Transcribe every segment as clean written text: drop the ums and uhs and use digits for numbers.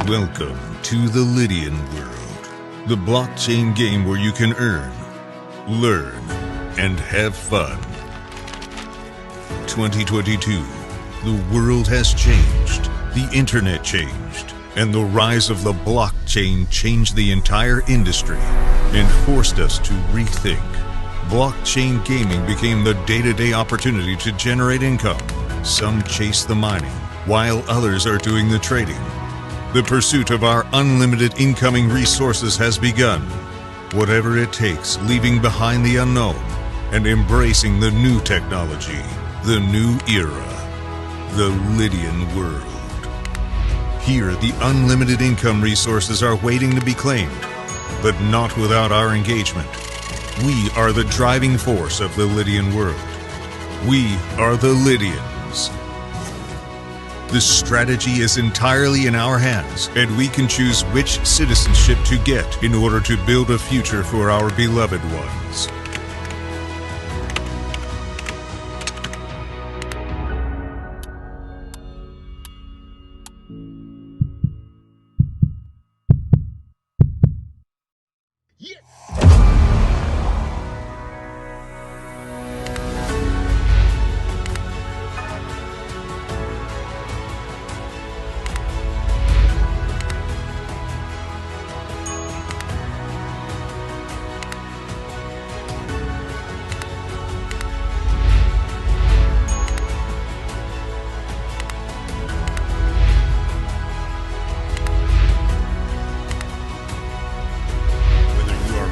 Welcome to the Lydian World, the blockchain game where you can earn, learn, and have fun. 2022, the world has changed, the internet changed, and the rise of the blockchain changed the entire industry and forced us to rethink. Blockchain gaming became the day-to-day opportunity to generate income. Some chase the mining, while others are doing the trading. The pursuit of our unlimited incoming resources has begun. Whatever it takes, leaving behind the unknown and embracing the new technology, the new era, the Lydian world. Here, the unlimited income resources are waiting to be claimed, but not without our engagement. We are the driving force of the Lydian world. We are the Lydians. The strategy is entirely in our hands, and we can choose which citizenship to get in order to build a future for our beloved ones.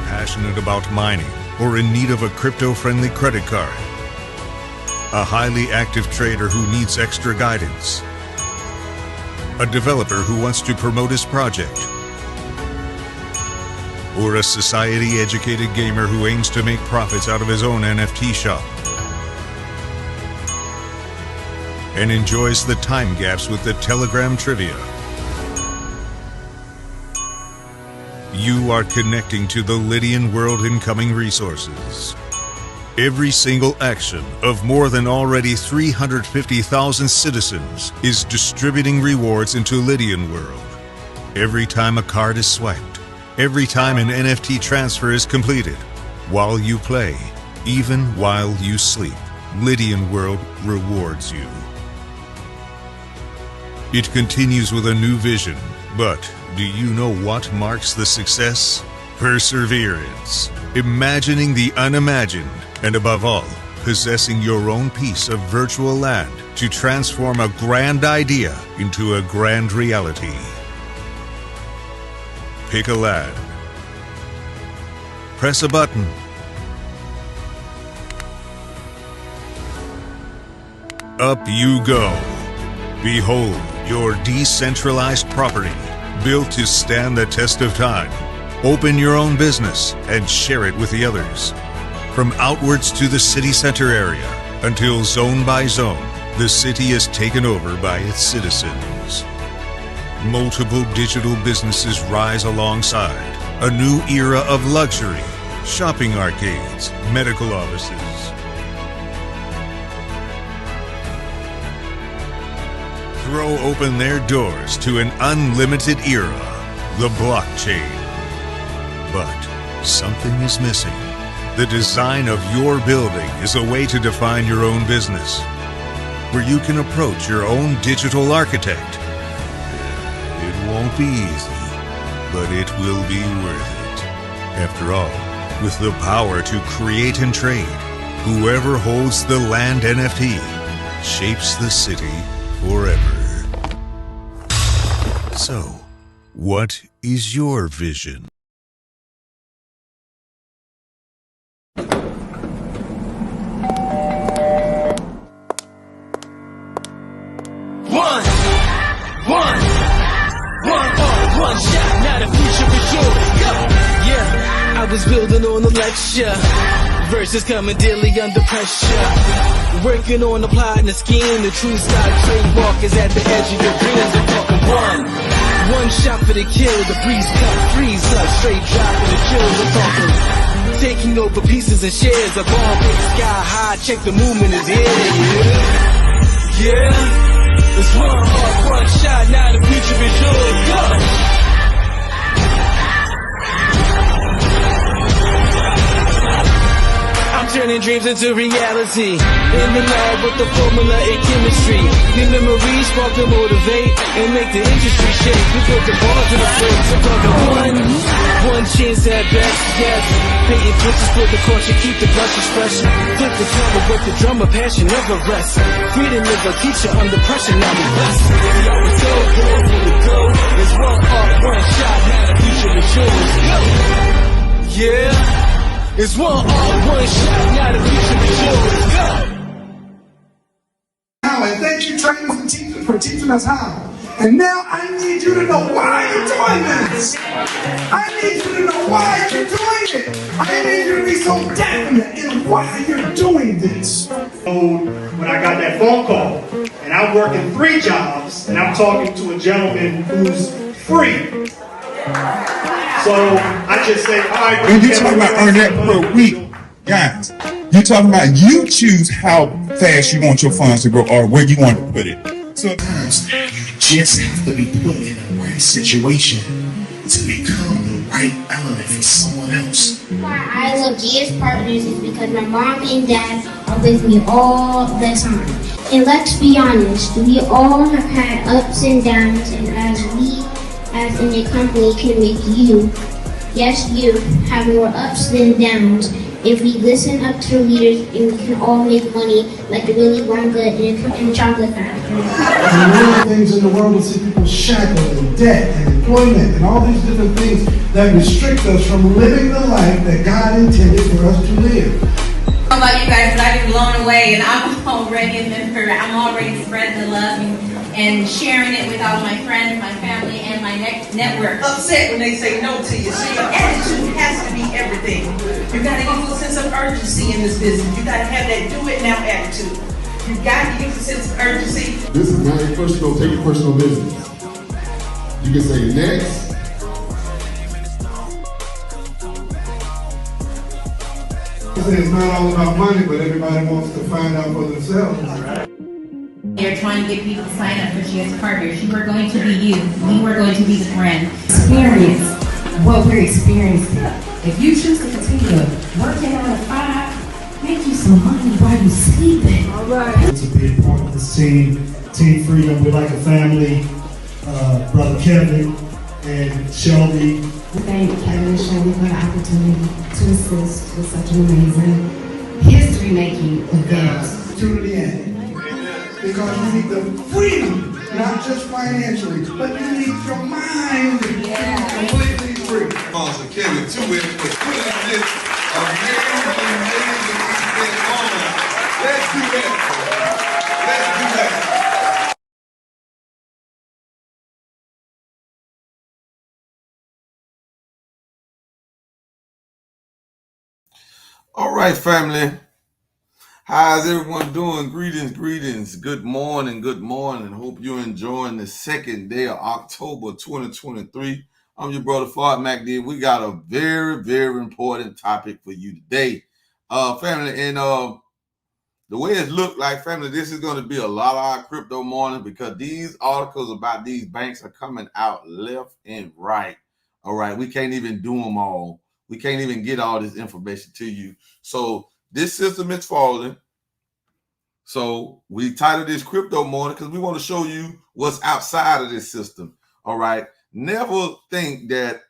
Passionate about mining or in need of a crypto-friendly credit card, a highly active trader who needs extra guidance, a developer who wants to promote his project, or a society-educated gamer who aims to make profits out of his own NFT shop and enjoys the time gaps with the Telegram trivia. You are connecting to the Lydian world incoming resources. Every single action of more than already 350,000 citizens is distributing rewards into Lydian world. Every time a card is swiped, every time an NFT transfer is completed, while you play, even while you sleep, Lydian world rewards you. It continues with a new vision, but do you know what marks the success? Perseverance, imagining the unimagined, and above all, possessing your own piece of virtual land to transform a grand idea into a grand reality. Pick a land. Press a button. Up you go. Behold your decentralized property, built to stand the test of time. Open your own business and share it with the others. From outwards to the city center area, until zone by zone, the city is taken over by its citizens. Multiple digital businesses rise alongside. A new era of luxury, shopping arcades, medical offices. Throw open their doors to an unlimited era, the blockchain. But something is missing. The design of your building is a way to define your own business, where you can approach your own digital architect. It won't be easy, but it will be worth it. After all, with the power to create and trade, whoever holds the land NFT shapes the city forever. So, what is your vision? One shot, now the future is yours. Go! Yeah, I was building on a lecture. Verses coming daily under pressure. Working on the plot and the scheme. The true stock trademark is at the edge of your dreams. I'm talking one shot for the kill. The breeze cut, freeze up, straight drop for the kill. I'm talking taking over pieces and shares. A bomb big sky high. Check the movement is here. Yeah. It's one heart, one shot. Now the future is yours. Go! dreams into reality. In the lab with the formula and chemistry. Your memories spark to motivate and make the industry shake. We put the ball to the face. I'm talking one chance at best, yes. Painting pictures for the culture, keep the brushes fresh. Flip the camera with the drummer, passion never rests. Freedom is a teacher under pressure, now we blessed. Yo, it's so good for the go. It's one art, one shot, now the future is yours. Go! Yeah, it's one art, one shot, now the future is yours. Go! And thank you, trainers and teachers, for teaching us how. And now I need you to know why you're doing this. I need you to know why you're doing it. I need you to be so definite in why you're doing this. When I got that phone call, and I'm working 3 jobs, and I'm talking to a gentleman who's free. So I just say, all right. When you talking about earn that per week, guys, you're talking about you choose how fast you want your funds to grow or where you want to put it. So You just have to be put in the right situation to become the right element for someone else. Why I love GS Partners is because my mom and dad are with me all the time. And let's be honest, we all have had ups and downs, and as in a company can make you, yes you, have more ups than downs. If we listen up to leaders, and we can all make money like the Willy Wonka and chocolate factory. And one of the things in the world is see people shackled in debt and employment and all these different things that restrict us from living the life that God intended for us to live. I don't know about you guys, but I've been blown away, and I'm already a member. I'm already spreading the love and sharing it with all my friends, my family, and my network. Upset when they say no to you. See, your attitude has to be everything. You got to use a sense of urgency in this business. You got to have that do it now attitude. You got to use a sense of urgency. This is not your personal, take your personal business. You can say next. It's not all about money, but everybody wants to find out for themselves. They're trying to get people to sign up for GS Partners. You are going to be you. We are going to be the brand. Experience what we're experiencing. If you choose to continue to work 9 to 5, make you some money while you're sleeping. All right. To be a part of this Team Freedom, we're like a family. Brother Kevin and Shelby. We thank Kevin and Shelby for the opportunity to assist with such an amazing history-making event. Opportunity in. Because you need the freedom, not just financially, but you need your mind completely free. Sponsor Kevin to it for putting this amazing event on. Let's do that. Let's do that. All right, family. How's everyone doing? Greetings. Good morning. Hope you're enjoying the second day of October 2023. I'm your brother, Fard MacD. We got a very, very important topic for you today. Family, and the way it looked like, family, this is going to be a lot of our crypto morning because these articles about these banks are coming out left and right. All right, we can't even do them all. We can't even get all this information to you. So this system is falling. So we titled this Crypto Morning because we want to show you what's outside of this system. All right. Never think that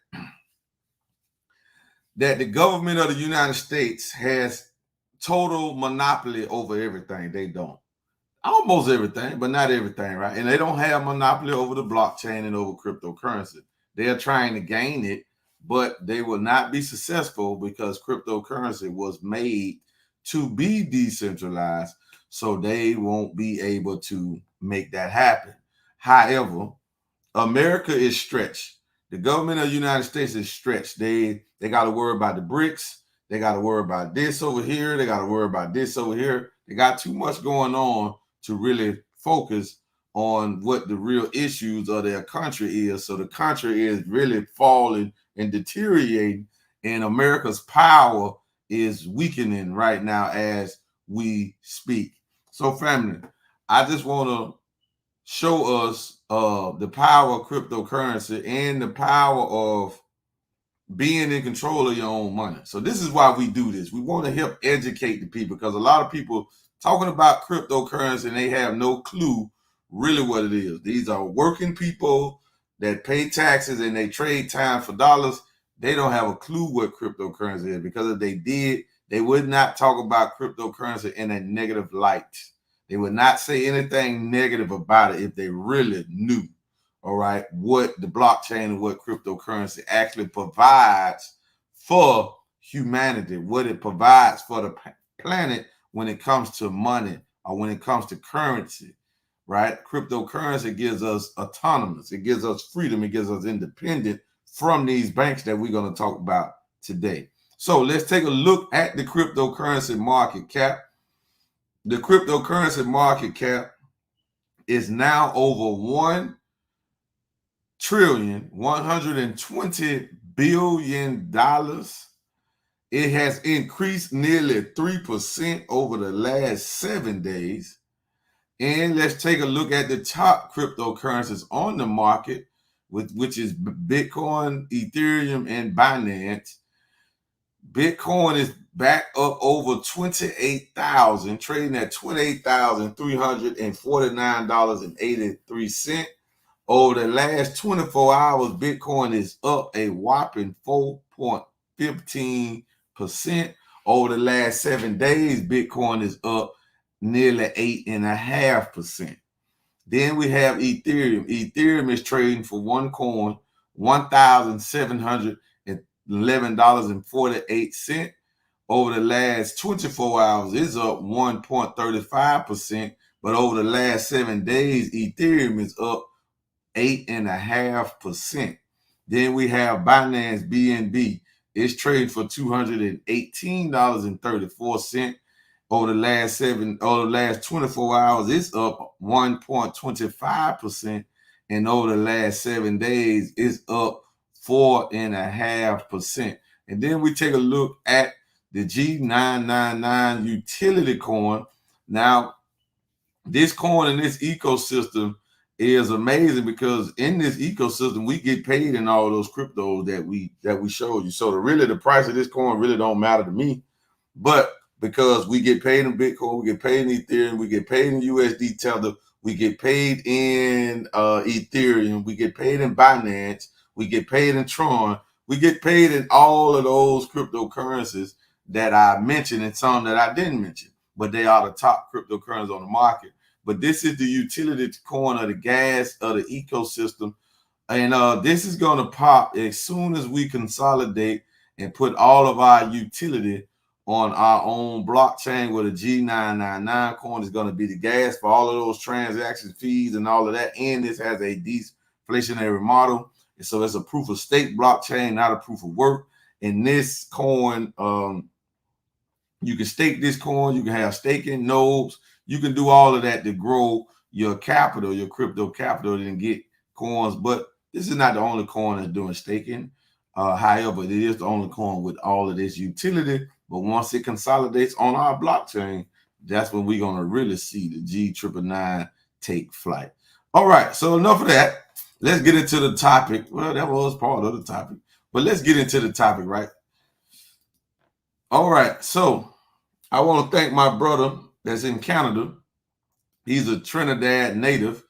the government of the United States has total monopoly over everything. They don't. Almost everything, but not everything, right? And they don't have monopoly over the blockchain and over cryptocurrency. They are trying to gain it, but they will not be successful because cryptocurrency was made to be decentralized, so they won't be able to make that happen. However, America is stretched. The government of the United States is stretched. They got to worry about the BRICS. They got to worry about this over here. They got to worry about this over here. They got too much going on to really focus on what the real issues of their country is. So the country is really falling and deteriorating, and America's power is weakening right now as we speak. So family, I just want to show us the power of cryptocurrency and the power of being in control of your own money. So this is why we do this. We want to help educate the people, because a lot of people talking about cryptocurrency and they have no clue really what it is. These are working people that pay taxes and they trade time for dollars. They don't have a clue what cryptocurrency is, because if they did, they would not talk about cryptocurrency in a negative light. They would not say anything negative about it if they really knew, all right, what the blockchain and what cryptocurrency actually provides for humanity, what it provides for the planet when it comes to money or when it comes to currency, right? Cryptocurrency gives us autonomous. It gives us freedom. It gives us independence from these banks that we're going to talk about today. So let's take a look at the cryptocurrency market cap. The cryptocurrency market cap is now over $1,120 billion. It has increased nearly 3% over the last 7 days. And let's take a look at the top cryptocurrencies on the market, which is Bitcoin, Ethereum, and Binance. Bitcoin is back up over 28,000, trading at $28,349.83. Over the last 24 hours, Bitcoin is up a whopping 4.15%. Over the last 7 days, Bitcoin is up nearly 8.5%. Then we have Ethereum. Ethereum is trading for one coin, $1,711.48. Over the last 24 hours, it's up 1.35%. But over the last 7 days, Ethereum is up 8.5%. Then we have Binance BNB. It's trading for $218.34. Over the last 24 hours, it's up 1.25%. And over the last 7 days, it's up 4.5%. And then we take a look at the G999 utility coin. Now, this coin in this ecosystem is amazing, because in this ecosystem we get paid in all those cryptos that we showed you. So the price of this coin really don't matter to me, but because we get paid in Bitcoin, we get paid in Ethereum, we get paid in USD Tether, we get paid in Ethereum, we get paid in Binance, we get paid in Tron, we get paid in all of those cryptocurrencies that I mentioned and some that I didn't mention, but they are the top cryptocurrencies on the market. But this is the utility coin of the gas of the ecosystem. And this is going to pop as soon as we consolidate and put all of our utility on our own blockchain, where the G999 coin is going to be the gas for all of those transaction fees and all of that. And this has a deflationary model. And so it's a proof of stake blockchain, not a proof of work. And this coin, you can stake this coin, you can have staking nodes. You can do all of that to grow your capital, your crypto capital, and get coins. But this is not the only coin that's doing staking. However, it is the only coin with all of this utility. But once it consolidates on our blockchain, that's when we're going to really see the G999 take flight. All right, so enough of that. Let's get into the topic. Well, that was part of the topic. But let's get into the topic, right? All right, so I want to thank my brother that's in Canada. He's a Trinidad native.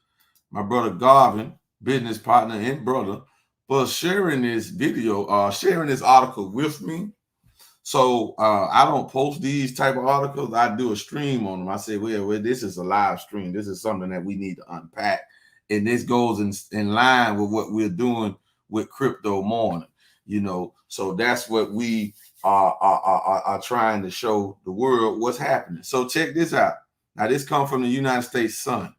My brother Garvin, business partner and brother, for sharing this video, sharing this article with me. So I don't post these type of articles. I do a stream on them. I say, well, this is a live stream. This is something that we need to unpack. And this goes in line with what we're doing with Crypto Morning, you know. So that's what we are trying to show the world what's happening. So check this out. Now, this comes from the United States Sun.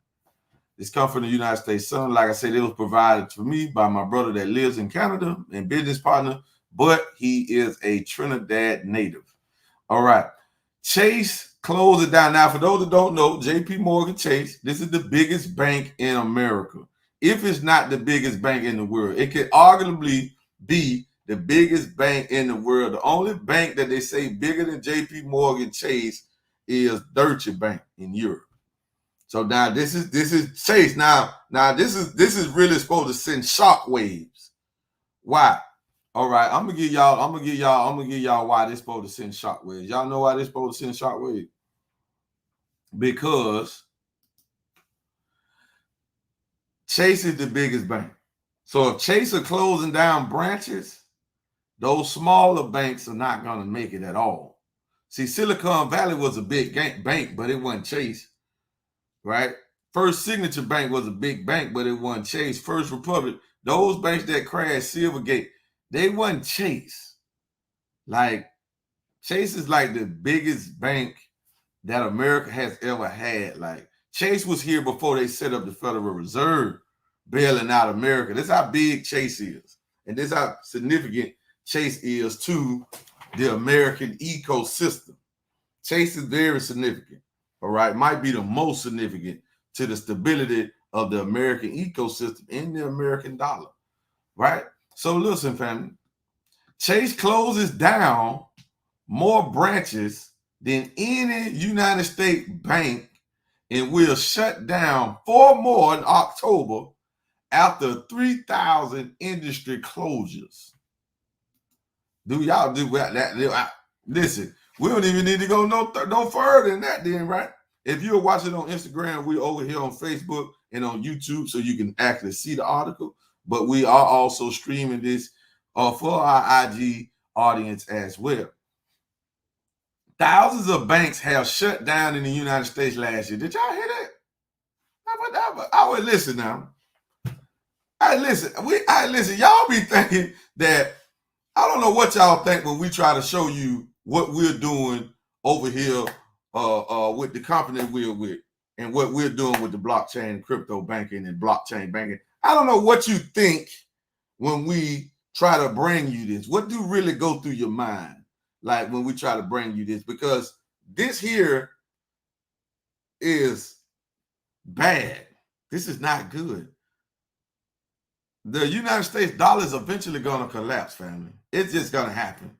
This comes from the United States Sun. Like I said, it was provided to me by my brother that lives in Canada and business partner, but he is a Trinidad native. All right. Chase closed it down. Now, for those that don't know, JP Morgan Chase, this is the biggest bank in America. If it's not the biggest bank in the world, it could arguably be the biggest bank in the world. The only bank that they say bigger than JP Morgan Chase is Deutsche Bank in Europe. So now this is Chase. Now this is really supposed to send shock waves. Why? All right, I'm gonna give y'all why this supposed to send shockwaves. Y'all know why this supposed to send shockwaves? Because Chase is the biggest bank. So if Chase are closing down branches, those smaller banks are not gonna make it at all. See, Silicon Valley was a big bank, but it wasn't Chase, right? First Signature Bank was a big bank, but it wasn't Chase. First Republic, those banks that crashed, Silvergate, they wasn't Chase. Like, Chase is like the biggest bank that America has ever had. Like, Chase was here before they set up the Federal Reserve, bailing out America. That's how big Chase is. And this is how significant Chase is to the American ecosystem. Chase is very significant, all right? Might be the most significant to the stability of the American ecosystem and the American dollar, right? So listen, family, Chase closes down more branches than any United States bank and will shut down 4 more in October after 3,000 industry closures. Do y'all do that? Listen, we don't even need to go no further than that then, right? If you're watching on Instagram, we're over here on Facebook and on YouTube so you can actually see the article. But we are also streaming this for our IG audience as well. Thousands of banks have shut down in the United States last year. Did y'all hear that? I would listen now. Listen. Y'all be thinking that, I don't know what y'all think when we try to show you what we're doing over here with the company we're with and what we're doing with the blockchain, crypto banking, and blockchain banking. I don't know what you think when we try to bring you this. What do really go through your mind, like when we try to bring you this? Because this here is bad. This is not good. The United States dollar is eventually going to collapse, family. It's just going to happen.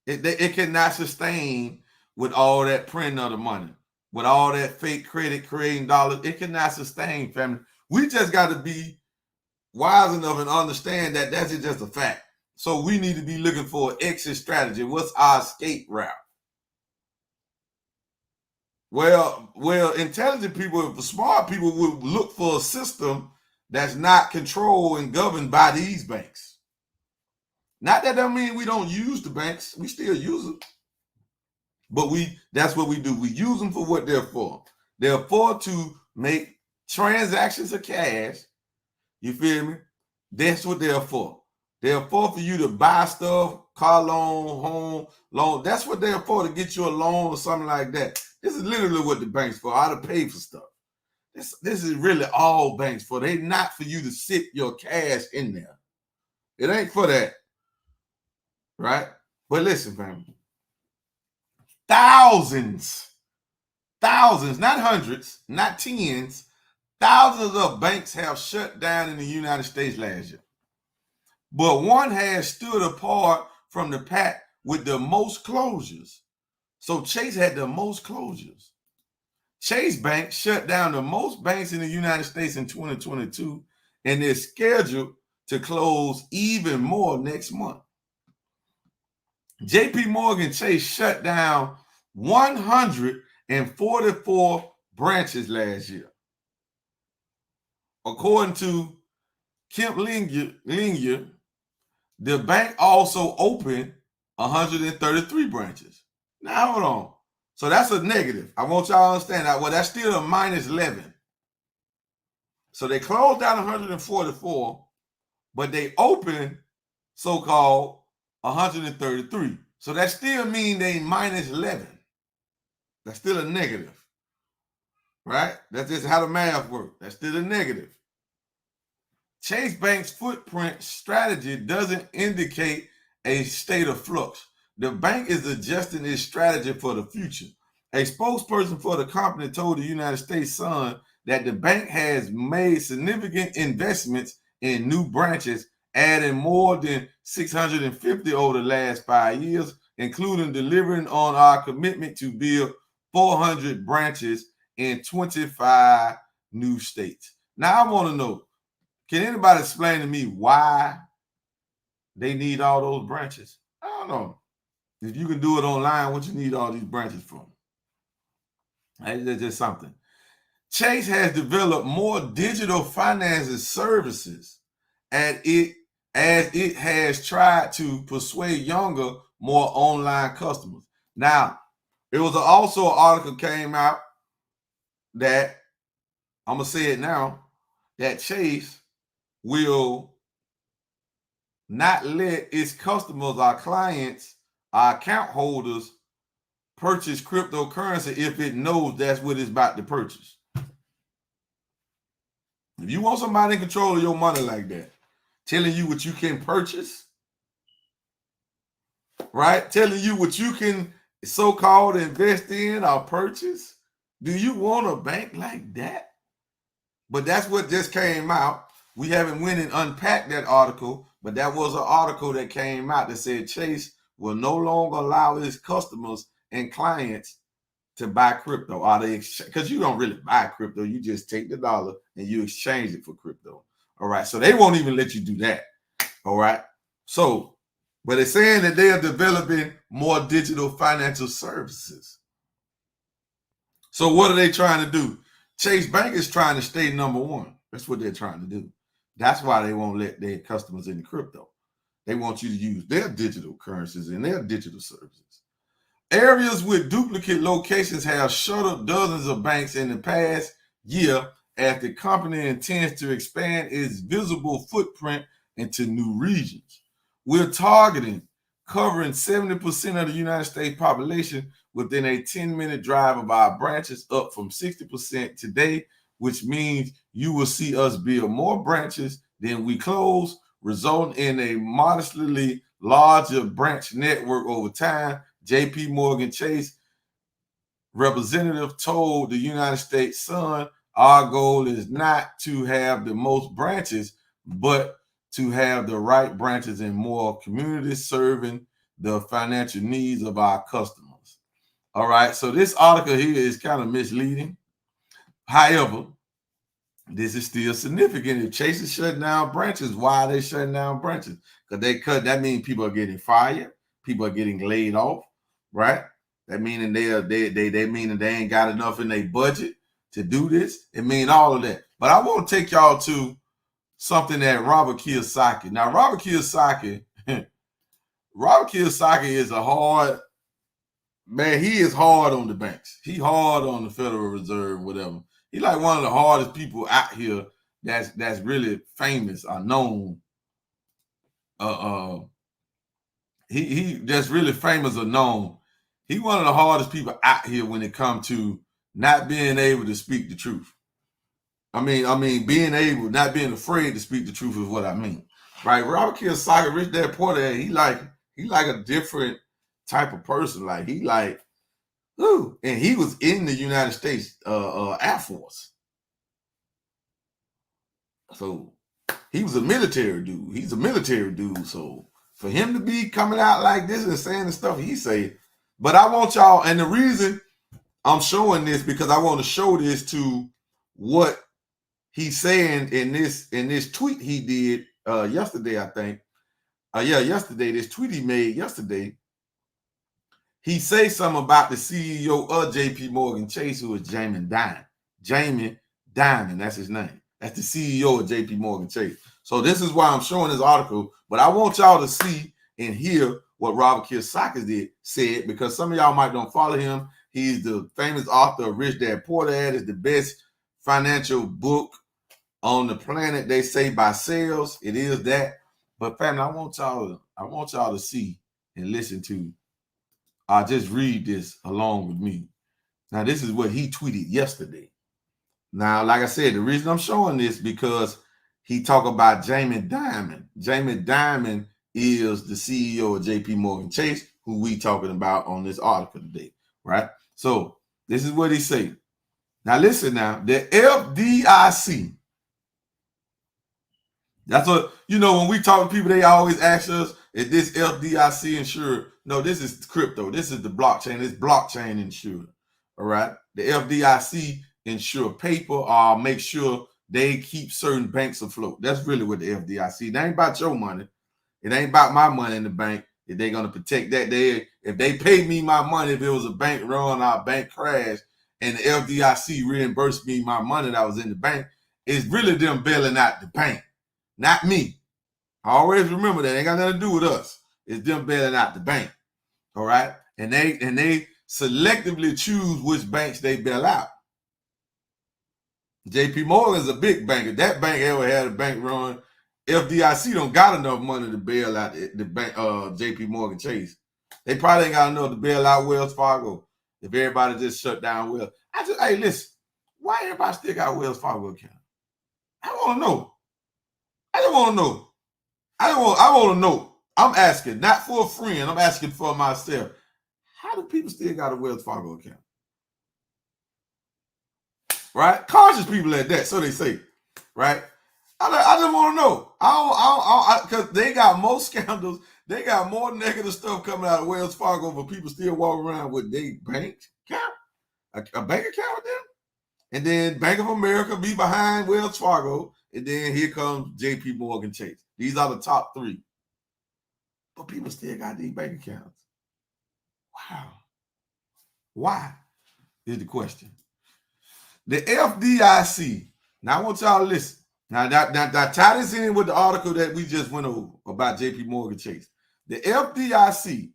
It cannot sustain with all that printing of the money, with all that fake credit creating dollars. It cannot sustain, family. We just got to be wise enough and understand that that's just a fact. So we need to be looking for an exit strategy. What's our escape route? Well, intelligent people, smart people would look for a system that's not controlled and governed by these banks. Not that doesn't mean we don't use the banks. We still use them. But that's what we do. We use them for what they're for. They're for to make transactions of cash. You feel me? That's what they're for. They're for you to buy stuff, car loan, home loan. That's what they're for, to get you a loan or something like that. This is literally what the bank's for, how to pay for stuff. This is really all banks for. They're not for you to sit your cash in there. It ain't for that, right? But listen, family. Thousands, not hundreds, not tens, thousands of banks have shut down in the United States last year. But one has stood apart from the pack with the most closures. So Chase had the most closures. Chase Bank shut down the most banks in the United States in 2022, and they're scheduled to close even more next month. JP Morgan Chase shut down 144 branches last year. According to Kemp Linier, the bank also opened 133 branches. Now, hold on. So that's a negative. I want y'all to understand that. Well, that's still a minus 11. So they closed down 144, but they opened so-called 133. So that still means they minus 11. That's still a negative, right? That's just how the math works. That's still a negative. Chase Bank's footprint strategy doesn't indicate a state of flux. The bank is adjusting its strategy for the future. A spokesperson for the company told the United States Sun that the bank has made significant investments in new branches, adding more than 650 over the last 5 years, including delivering on our commitment to build 400 branches in 25 new states. Now, I want to know, can anybody explain to me why they need all those branches. I don't know. If you can do it online, what you need all these branches from? That's just something. Chase has developed more digital finances services as it has tried to persuade younger, more online customers. Now, it was also an article came out that, I'm going to say it now, that Chase will not let its customers, our clients, our account holders purchase cryptocurrency if it knows that's what it's about to purchase. If you want somebody in control of your money like that, telling you what you can purchase, right? Telling you what you can so-called invest in or purchase, do you want a bank like that? But that's what just came out. We haven't went and unpacked that article, but that was an article that came out that said Chase will no longer allow its customers and clients to buy crypto. Because you don't really buy crypto, you just take the dollar and you exchange it for crypto. All right, so they won't even let you do that. All right, so, but it's saying that they are developing more digital financial services. So what are they trying to do? Chase Bank is trying to stay number one. That's what they're trying to do. That's why they won't let their customers in crypto. They want you to use their digital currencies and their digital services. Areas with duplicate locations have shuttered dozens of banks in the past year as the company intends to expand its visible footprint into new regions. We're targeting covering 70% of the United States population within a 10-minute drive of our branches, up from 60% today, which means you will see us build more branches than we close, resulting in a modestly larger branch network over time. JP Morgan Chase representative told the United States Sun, our goal is not to have the most branches, but to have the right branches in more communities serving the financial needs of our customers. All right, so this article here is kind of misleading. However, this is still significant. If Chase is shutting down branches, why are they shutting down branches? Because that means people are getting fired, people are getting laid off, right? That meaning they meaning they ain't got enough in their budget to do this. It means all of that. But I want to take y'all to something that Robert Kiyosaki. Now, Robert Kiyosaki is a hard man. He is hard on the banks. He hard on the Federal Reserve, whatever. He like one of the hardest people out here that's really famous or known. He that's really famous or known. He one of the hardest people out here when it comes to not being able to speak the truth. I mean, being able, not being afraid to speak the truth is what I mean, right? Robert Kiyosaki, Rich Dad Poor Dad, he like a different type of person. Like he like, ooh, and he was in the United States Air Force, so he was a military dude. He's a military dude, so for him to be coming out like this and saying the stuff he say, but I want y'all, and the reason I'm showing this because I want to show this to what he's saying in this tweet he did yesterday, I think. Yesterday, this tweet he made yesterday. He says something about the CEO of JP Morgan Chase, who is Jamie Dimon. Jamie Dimon, that's his name. That's the CEO of JP Morgan Chase. So this is why I'm showing this article, but I want y'all to see and hear what Robert Kiyosaki said, because some of y'all might don't follow him. He's the famous author of Rich Dad Poor Dad. It's the best financial book on the planet, they say, by sales. It is that. But family, I want y'all to see and listen to. I'll just read this along with me. Now, this is what he tweeted yesterday. Now, like I said, the reason I'm showing this because he talked about Jamie Dimon. Jamie Dimon is the CEO of JP Morgan Chase, who we talking about on this article today, right? So this is what he said. Now, listen now, the FDIC. That's what, when we talk to people, they always ask us, is this FDIC insured? No, this is crypto. This is the blockchain. It's blockchain insured. All right. The FDIC insure paper or make sure they keep certain banks afloat. That's really what the FDIC. That ain't about your money. It ain't about my money in the bank. If they're gonna protect that, if they pay me my money, if it was a bank run, our bank crash, and the FDIC reimbursed me my money that was in the bank, it's really them bailing out the bank, not me. I always remember that. It ain't got nothing to do with us. It's them bailing out the bank. All right. And they selectively choose which banks they bail out. JP Morgan is a big bank. If that bank ever had a bank run, FDIC don't got enough money to bail out the bank, JP Morgan Chase. They probably ain't got enough to bail out Wells Fargo if everybody just shut down Wells. Hey, listen, why everybody still got Wells Fargo account? I want to know. I just want to know. I want to know. I'm asking, not for a friend. I'm asking for myself. How do people still got a Wells Fargo account? Right? Conscious people at that, so they say. Right? I just want to know. Because they got more scandals. They got more negative stuff coming out of Wells Fargo, but people still walk around with their bank account, a bank account with them. And then Bank of America be behind Wells Fargo. And then here comes JP Morgan Chase. These are the top three. But people still got these bank accounts. Wow. Why is the question. The FDIC. Now I want y'all to listen. Now tie this in with the article that we just went over about JP Morgan Chase. The FDIC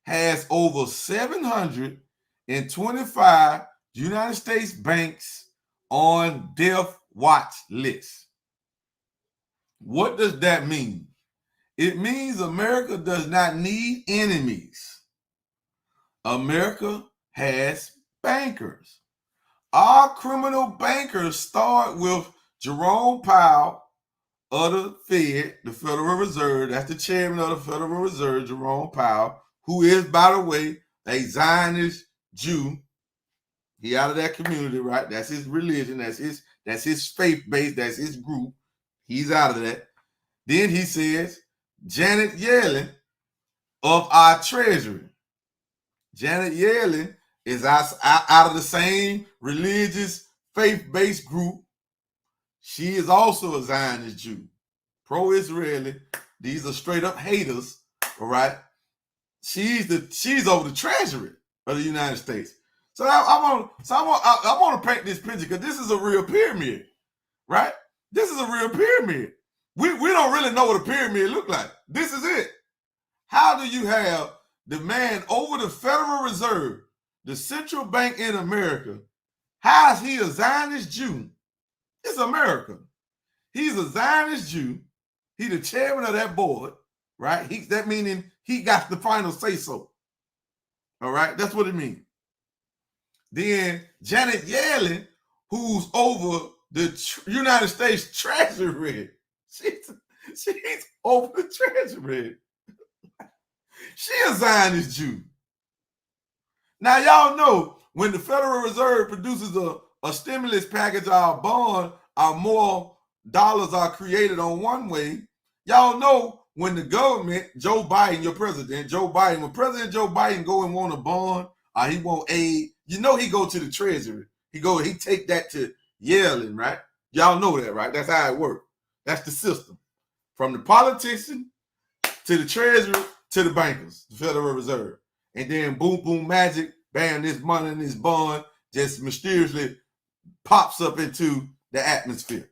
has over 725 United States banks on death watch list. What does that mean? It means America does not need enemies. America has bankers. Our criminal bankers start with Jerome Powell of the Fed, the Federal Reserve. That's the chairman of the Federal Reserve, Jerome Powell, who is, by the way, a Zionist Jew. He out of that community, right? That's his religion. That's his faith base. That's his group. He's out of that. Then he says Janet Yellen of our Treasury. Janet Yellen is out of the same religious faith-based group. She is also a Zionist Jew, pro-Israeli. These are straight up haters, all right? She's over the Treasury of the United States. So I want to paint this picture because this is a real pyramid, right? This is a real pyramid. We don't really know what a pyramid look like. This is it. How do you have the man over the Federal Reserve, the central bank in America? How is he a Zionist Jew? It's America. He's a Zionist Jew. He's the chairman of that board, right? That meaning he got the final say so. All right, that's what it means. Then Janet Yellen, who's over the United States Treasury, she's over the Treasury. She a Zionist Jew. Now y'all know when the Federal Reserve produces a stimulus package or a bond, more dollars are created on one way. Y'all know when the government, Joe Biden, your president, when President Joe Biden go and want a bond or he want aid, you know he go to the Treasury. He take that to Yellen, right? Y'all know that, right? That's how it works. That's the system. From the politician to the Treasury to the bankers, the Federal Reserve. And then boom, boom, magic, bam, this money and this bond just mysteriously pops up into the atmosphere.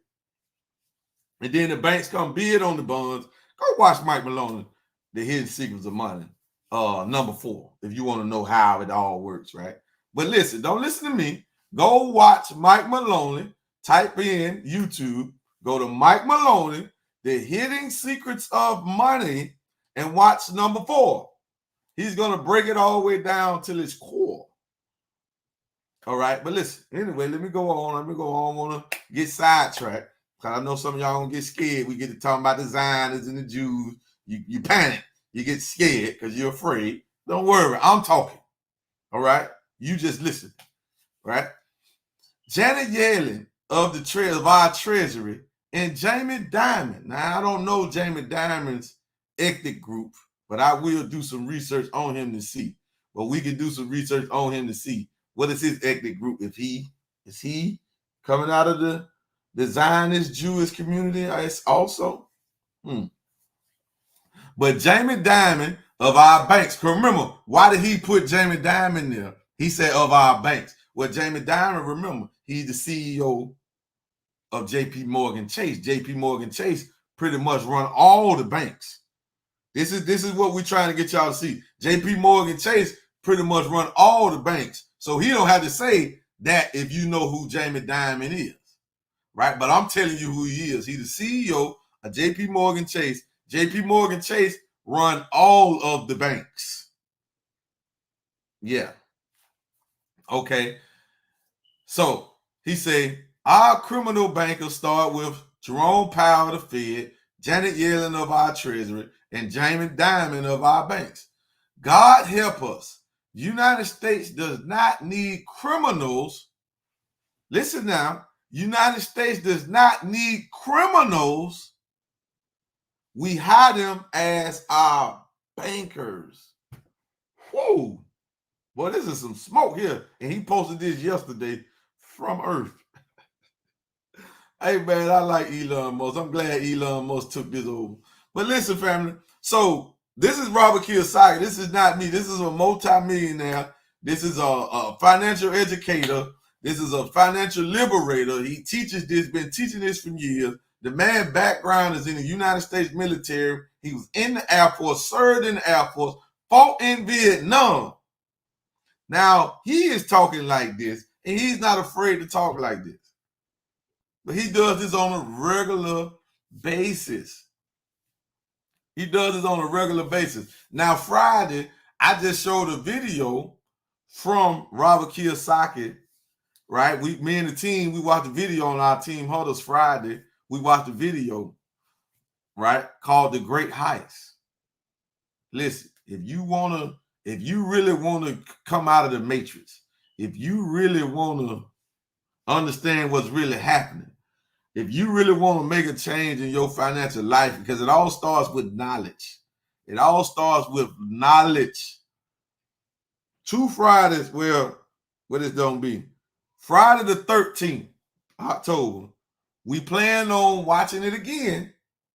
And then the banks come bid on the bonds. Go watch Mike Maloney, The Hidden Secrets of Money, number 4, if you want to know how it all works, right? But listen, don't listen to me. Go watch Mike Maloney, type in YouTube, go to Mike Maloney, The Hidden Secrets of Money, and watch number 4. He's going to break it all the way down till its core. All right, but listen, anyway, let me go on. I want to get sidetracked because I know some of y'all going to get scared. We get to talking about the Zionists and the Jews. You panic. You get scared because you're afraid. Don't worry. I'm talking. All right? You just listen. Right? Janet Yellen of our Treasury and Jamie Dimon. Now, I don't know Jamie Dimon's ethnic group, but I will do some research on him to see. But we can do some research on him to see what is his ethnic group. Is he coming out of the Zionist Jewish community also? But Jamie Dimon of our banks, remember, why did he put Jamie Dimon there? He said of our banks. Well, Jamie Dimon, remember, he's the CEO of JP Morgan Chase. JP Morgan Chase pretty much run all the banks. This is what we're trying to get y'all to see. JP Morgan Chase pretty much run all the banks. So he don't have to say that if you know who Jamie Dimon is, right? But I'm telling you who he is. He's the CEO of JP Morgan Chase. JP Morgan Chase run all of the banks. Yeah. Okay. So he said, our criminal bankers start with Jerome Powell of the Fed, Janet Yellen of our Treasury, and Jamie Dimon of our banks. God help us. The United States does not need criminals. Listen now. United States does not need criminals. We hire them as our bankers. Whoa. Boy, this is some smoke here. And he posted this yesterday from Earth. Hey, man, I like Elon Musk. I'm glad Elon Musk took this over. But listen, family. So this is Robert Kiyosaki. This is not me. This is a multimillionaire. This is a financial educator. This is a financial liberator. He teaches this, been teaching this for years. The man's background is in the United States military. He was in the Air Force, served in the Air Force, fought in Vietnam. Now, he is talking like this, and he's not afraid to talk like this. But he does this on a regular basis. He does this on a regular basis. Now, Friday, I just showed a video from Robert Kiyosaki, right? Me and the team, we watched the video on our Team Huddles Friday. We watched the video, right, called The Great Heist. Listen, if you really want to come out of the matrix, if you really want to understand what's really happening, if you really want to make a change in your financial life, because it all starts with knowledge. It all starts with knowledge. 2 Fridays, well, what it's going to be? Friday the 13th, October, we plan on watching it again.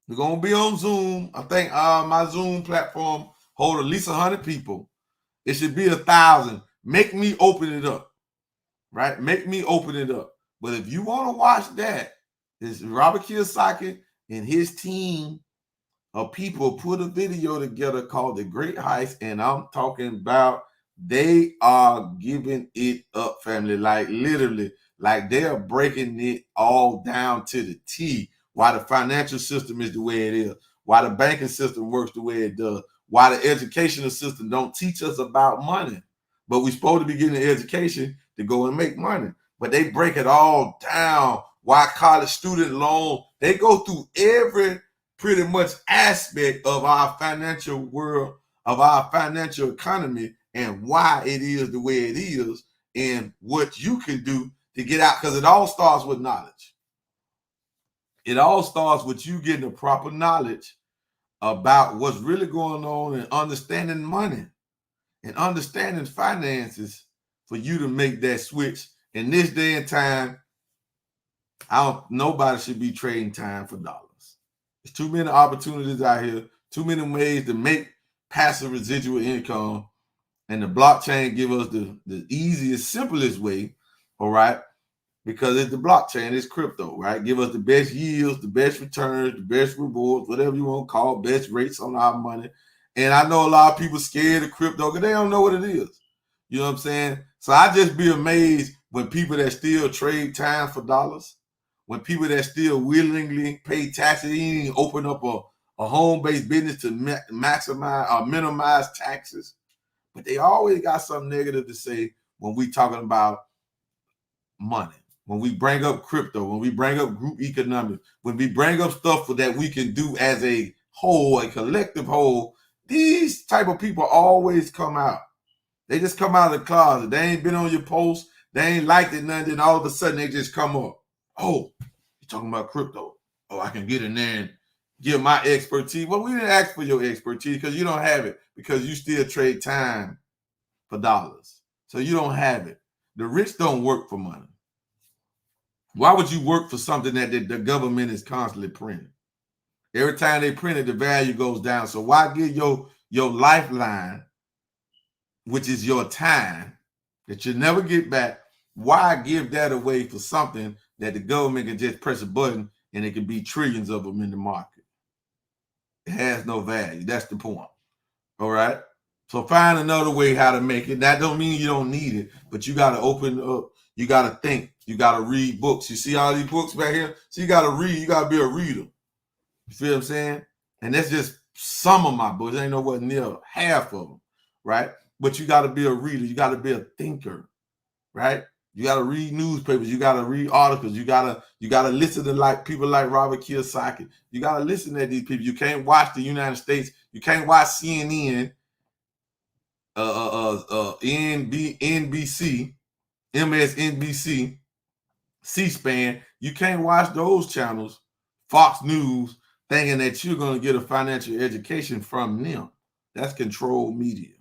We're going to be on Zoom. I think my Zoom platform hold at least 100 people. It should be 1,000. Make me open it up, right? Make me open it up. But if you want to watch that, it's Robert Kiyosaki and his team of people put a video together called The Great Heist, and I'm talking about they are giving it up, family, like literally, like they are breaking it all down to the T. Why the financial system is the way it is, why the banking system works the way it does, why the educational system don't teach us about money, but we're supposed to be getting an education to go and make money. But they break it all down. Why college student loan, they go through every pretty much aspect of our financial world, of our financial economy, and why it is the way it is, and what you can do to get out, because it all starts with knowledge. It all starts with you getting the proper knowledge about what's really going on and understanding money and understanding finances for you to make that switch. In this day and time, nobody should be trading time for dollars. There's too many opportunities out here, too many ways to make passive residual income, and the blockchain give us the easiest, simplest way, all right? Because it's the blockchain, it's crypto, right? Give us the best yields, the best returns, the best rewards, whatever you want to call, best rates on our money. And I know a lot of people scared of crypto because they don't know what it is. You know what I'm saying? So I just be amazed when people that still trade time for dollars, when people that still willingly pay taxes, even open up a home-based business to maximize or minimize taxes. But they always got something negative to say when we talking about money, when we bring up crypto, when we bring up group economics, when we bring up stuff that we can do as a whole, a collective whole. These type of people always come out. They just come out of the closet. They ain't been on your post. They ain't liked it, nothing. Then all of a sudden they just come up. Oh, you're talking about crypto. Oh, I can get in there and give my expertise. Well, we didn't ask for your expertise because you don't have it, because you still trade time for dollars. So you don't have it. The rich don't work for money. Why would you work for something that the government is constantly printing? Every time they print it, the value goes down. So why give your lifeline, which is your time that you never get back, why give that away for something that the government can just press a button and it can be trillions of them in the market? It has no value. That's the point. All right. So find another way how to make it. That don't mean you don't need it, but you got to open up. You got to think. You got to read books. You see all these books back here? So you got to read. You got to be a reader. You feel what I'm saying? And that's just some of my books. Ain't nowhere near half of them, right? But you got to be a reader. You got to be a thinker, right? You got to read newspapers. You got to read articles. You got to listen to like people like Robert Kiyosaki. You got to listen to these people. You can't watch the United States. You can't watch CNN, NBC, MSNBC, C-SPAN. You can't watch those channels, Fox News, thinking that you're going to get a financial education from them. That's controlled media.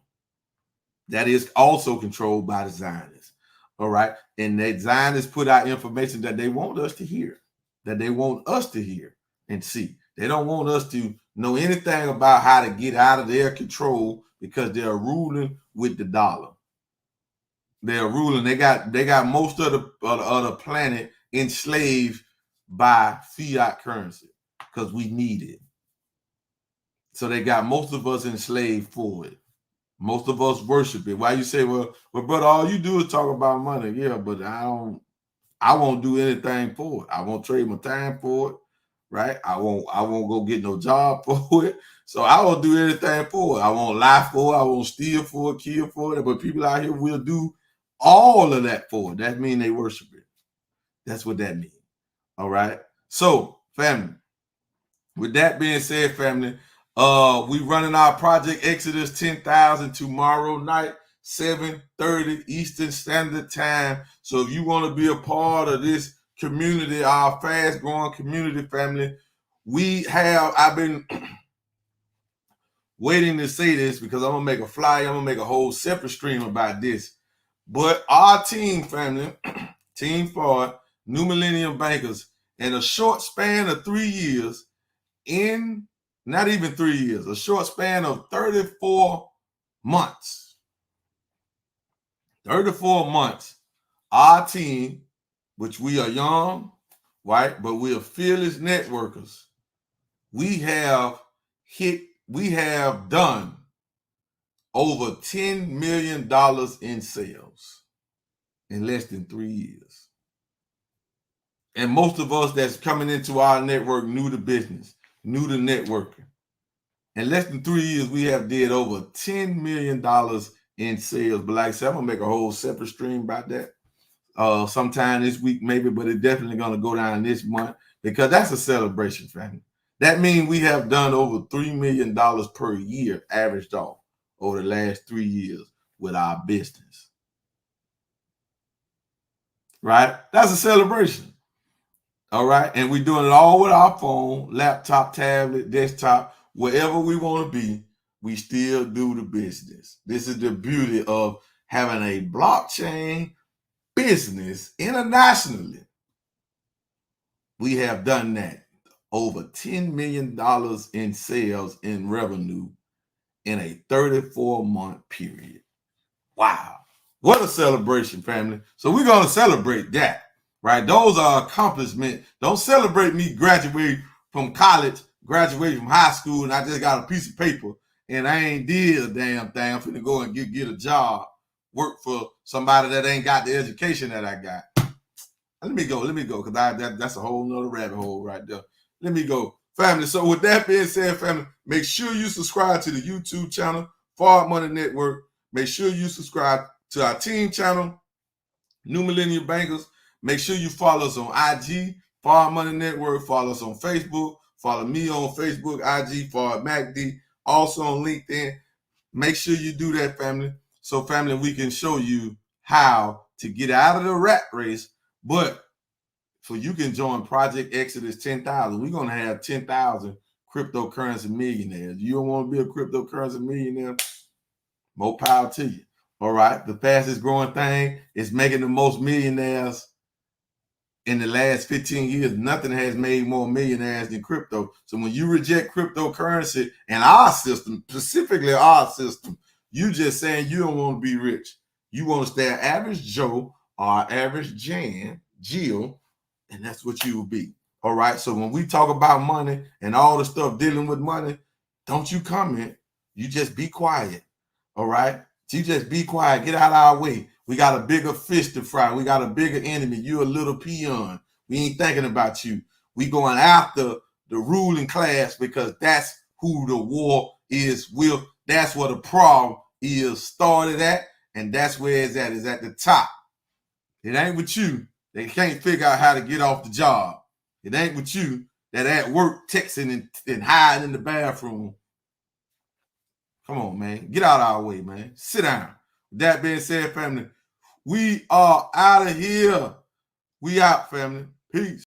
That is also controlled by the Zionists. All right. And the Zionists put out information that they want us to hear, that they want us to hear and see. They don't want us to know anything about how to get out of their control because they're ruling with the dollar. They're ruling. They got most of the planet enslaved by fiat currency because we need it. So they got most of us enslaved for it. Most of us worship it. Why you say, well, brother, all you do is talk about money. Yeah, but I won't do anything for it. I won't trade my time for it, right? I won't go get no job for it. So I won't do anything for it. I won't lie for it. I won't steal for it, kill for it. But people out here will do all of that for it. That means they worship it. That's what that means. All right. So, family, with that being said, family, we running our Project Exodus 10,000 tomorrow night, 7:30 Eastern Standard Time. So if you want to be a part of this community, our fast-growing community, family, I've been waiting to say this because I'm going to make a flyer. I'm going to make a whole separate stream about this. But our team, family, Team Ford, New Millennium Bankers, in a short span of 3 years, not even 3 years, a short span of 34 months. 34 months, our team, which we are young, right, but we are fearless networkers, we have done over $10 million in sales in less than 3 years. And most of us that's coming into our network new to business, new to networking. In less than 3 years, we have did over $10 million in sales. But like I said, I'm going to make a whole separate stream about that sometime this week maybe, but it's definitely going to go down this month because that's a celebration, family. That means we have done over $3 million per year averaged off over the last 3 years with our business. Right? That's a celebration. All right. And we're doing it all with our phone, laptop, tablet, desktop, wherever we want to be. We still do the business. This is the beauty of having a blockchain business internationally. We have done that. Over $10 million in sales in revenue in a 34-month period. Wow. What a celebration, family. So we're going to celebrate that. Right? Those are accomplishments. Don't celebrate me graduating from college, graduating from high school, and I just got a piece of paper and I ain't did a damn thing. I'm finna go and get a job, work for somebody that ain't got the education that I got. Let me go, because that's a whole nother rabbit hole right there. Let me go. Family, so with that being said, family, make sure you subscribe to the YouTube channel, Forward Money Network. Make sure you subscribe to our team channel, New Millennium Bankers. Make sure you follow us on IG, Forward Money Network. Follow us on Facebook. Follow me on Facebook, IG, Forward MacD. Also on LinkedIn. Make sure you do that, family. So, family, we can show you how to get out of the rat race, but so you can join Project Exodus 10,000. We're going to have 10,000 cryptocurrency millionaires. You don't want to be a cryptocurrency millionaire? More power to you. All right. The fastest growing thing is making the most millionaires in the last 15 years, nothing has made more millionaires than crypto. So when you reject cryptocurrency and our system, specifically our system, you just saying you don't want to be rich. You want to stay an average Joe or average Jill, and that's what you will be. All right. So when we talk about money and all the stuff dealing with money, don't you comment. You just be quiet. All right. You just be quiet. Get out of our way. We got a bigger fish to fry. We got a bigger enemy. You a little peon. We ain't thinking about you. We going after the ruling class because that's who the war is with. That's where the problem is started at, and that's where it's at, is at the top. It ain't with you. They can't figure out how to get off the job. It ain't with you that at work texting and hiding in the bathroom. Come on, man. Get out of our way, man. Sit down. With that being said, family, we are out of here. We out, family. Peace.